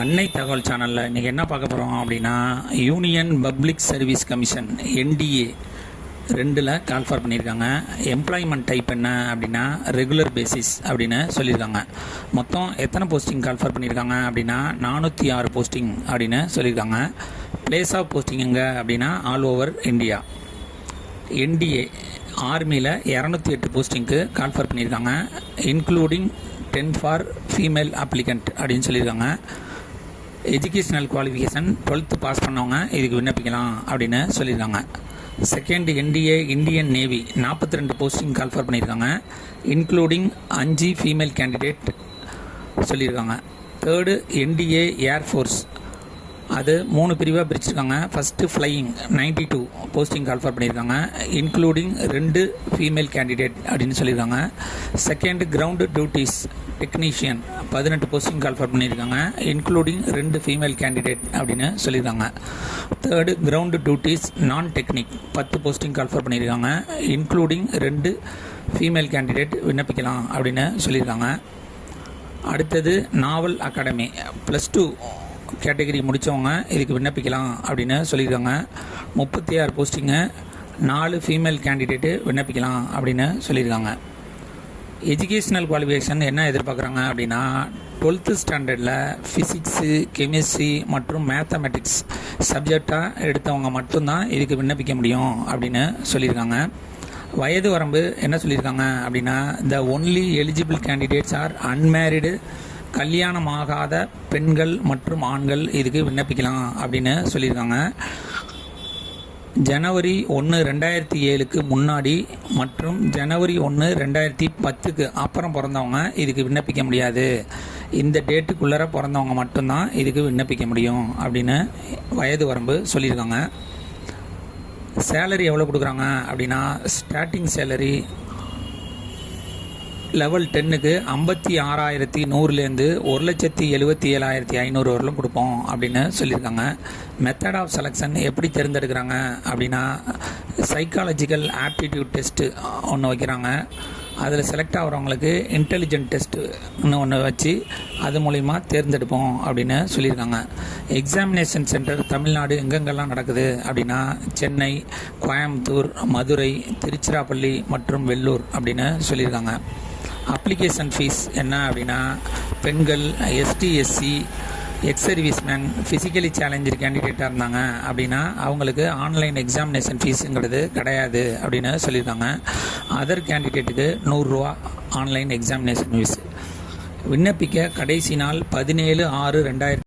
அன்னை தகவல் சேனலில் இன்றைக்கி என்ன பார்க்க போகிறோம் அப்படின்னா, union public service commission NDA 2ல் கால்ஃபார் பண்ணியிருக்காங்க. எம்ப்ளாய்மெண்ட் டைப் என்ன அப்படின்னா ரெகுலர் பேசிஸ் அப்படின்னு சொல்லியிருக்காங்க. மொத்தம் எத்தனை போஸ்டிங் கால்ஃபார் பண்ணியிருக்காங்க அப்படின்னா 406 போஸ்டிங் அப்படின்னு சொல்லியிருக்காங்க. பிளேஸ் ஆஃப் போஸ்டிங் எங்கே அப்படின்னா ஆல் ஓவர் இந்தியா. என்டிஏ ஆர்மியில் 208 போஸ்டிங்க்கு கால்ஃபார் பண்ணியிருக்காங்க, இன்க்ளூடிங் 10 ஃபார் ஃபீமேல் அப்ளிகண்ட் அப்படின்னு சொல்லியிருக்காங்க. எஜுகேஷ்னல் குவாலிஃபிகேஷன் 12th பாஸ் பண்ணவங்க இதுக்கு விண்ணப்பிக்கலாம் அப்படின்னு சொல்லியிருக்காங்க. Second NDA Indian navy 42 posting call for பண்ணியிருக்காங்க, இன்க்ளூடிங் 5 ஃபீமேல் கேண்டிடேட் சொல்லியிருக்காங்க. தேர்டு என்டிஏ ஏர்ஃபோர்ஸ், அது 3 பிரிவாக பிரிச்சிருக்காங்க. ஃபஸ்ட்டு ஃப்ளையிங் 92 போஸ்டிங் கால்ஃபார் பண்ணியிருக்காங்க, இன்க்ளூடிங் 2 ஃபீமேல் கேண்டிடேட் அப்படின்னு சொல்லியிருக்காங்க. Second ground duties technician 18 posting call for பண்ணியிருக்காங்க, இன்க்ளூடிங் 2 ஃபீமேல் கேண்டிடேட் அப்படின்னு சொல்லியிருக்காங்க. தேர்டு கிரவுண்டு டியூட்டிஸ் நான் டெக்னிக் 10 போஸ்டிங் கால்ஃபார் பண்ணியிருக்காங்க, இன்க்ளூடிங் 2 ஃபீமேல் கேண்டிடேட் விண்ணப்பிக்கலாம் அப்படின்னு சொல்லியிருக்காங்க. அடுத்தது நாவல் அகாடமி +2 கேட்டகரி முடித்தவங்க இதுக்கு விண்ணப்பிக்கலாம் அப்படின்னு சொல்லியிருக்காங்க. 36 போஸ்டிங்கு, 4 ஃபீமேல் கேண்டிடேட்டு விண்ணப்பிக்கலாம் அப்படின்னு சொல்லியிருக்காங்க. எஜுகேஷ்னல் குவாலிஃபிகேஷன் என்ன எதிர்பார்க்குறாங்க அப்படின்னா 12th ஸ்டாண்டர்டில் ஃபிசிக்ஸு, கெமிஸ்ட்ரி மற்றும் மேத்தமெட்டிக்ஸ் சப்ஜெக்டாக எடுத்தவங்க மட்டும்தான் இதுக்கு விண்ணப்பிக்க முடியும் அப்படின்னு சொல்லியிருக்காங்க. வயது வரம்பு என்ன சொல்லியிருக்காங்க அப்படின்னா the only eligible candidates are unmarried, கல்யாணமாகாத பெண்கள் மற்றும் ஆண்கள் இதுக்கு விண்ணப்பிக்கலாம் அப்படின்னு சொல்லியிருக்காங்க. ஜனவரி 1, 2007க்கு முன்னாடி மற்றும் ஜனவரி 1, 2010க்கு அப்புறம் பிறந்தவங்க இதுக்கு விண்ணப்பிக்க முடியாது. இந்த டேட்டுக்குள்ளே பிறந்தவங்க மட்டும்தான் இதுக்கு விண்ணப்பிக்க முடியும் அப்படின்னு வயது வரம்பு சொல்லியிருக்காங்க. சேலரி எவ்வளோ கொடுக்குறாங்க அப்படின்னா ஸ்டார்டிங் சேலரி லெவல் 10க்கு 56,100லேருந்து 1,77,500 வரலும் கொடுப்போம் அப்படின்னு சொல்லியிருக்காங்க. மெத்தட் ஆஃப் செலெக்ஷன் எப்படி தேர்ந்தெடுக்கிறாங்க அப்படின்னா சைக்காலஜிக்கல் ஆப்டிடியூட் டெஸ்ட்டு ஒன்று வைக்கிறாங்க. அதில் செலக்ட் ஆகிறவங்களுக்கு இன்டெலிஜென்ட் டெஸ்ட்டுன்னு ஒன்று வச்சு அது மூலிமா தேர்ந்தெடுப்போம் அப்படின்னு சொல்லியிருக்காங்க. எக்ஸாமினேஷன் சென்டர் தமிழ்நாடு எங்கெங்கெல்லாம் நடக்குது அப்படின்னா சென்னை, கோயம்புத்தூர், மதுரை, திருச்சிராப்பள்ளி மற்றும் வெள்ளூர் அப்படின்னு சொல்லியிருக்காங்க. அப்ளிகேஷன் ஃபீஸ் என்ன அப்படின்னா பெண்கள், ST, SC, ex serviceman, physically challenged கேண்டிடேட்டாக இருந்தாங்க அப்படின்னா அவங்களுக்கு ஆன்லைன் எக்ஸாமினேஷன் ஃபீஸுங்கிறது கிடையாது அப்படின்னு சொல்லியிருக்காங்க. அதர் கேண்டிடேட்டுக்கு 100 ரூபா ஆன்லைன் எக்ஸாமினேஷன் ஃபீஸ். விண்ணப்பிக்க கடைசி நாள் 17/6/2000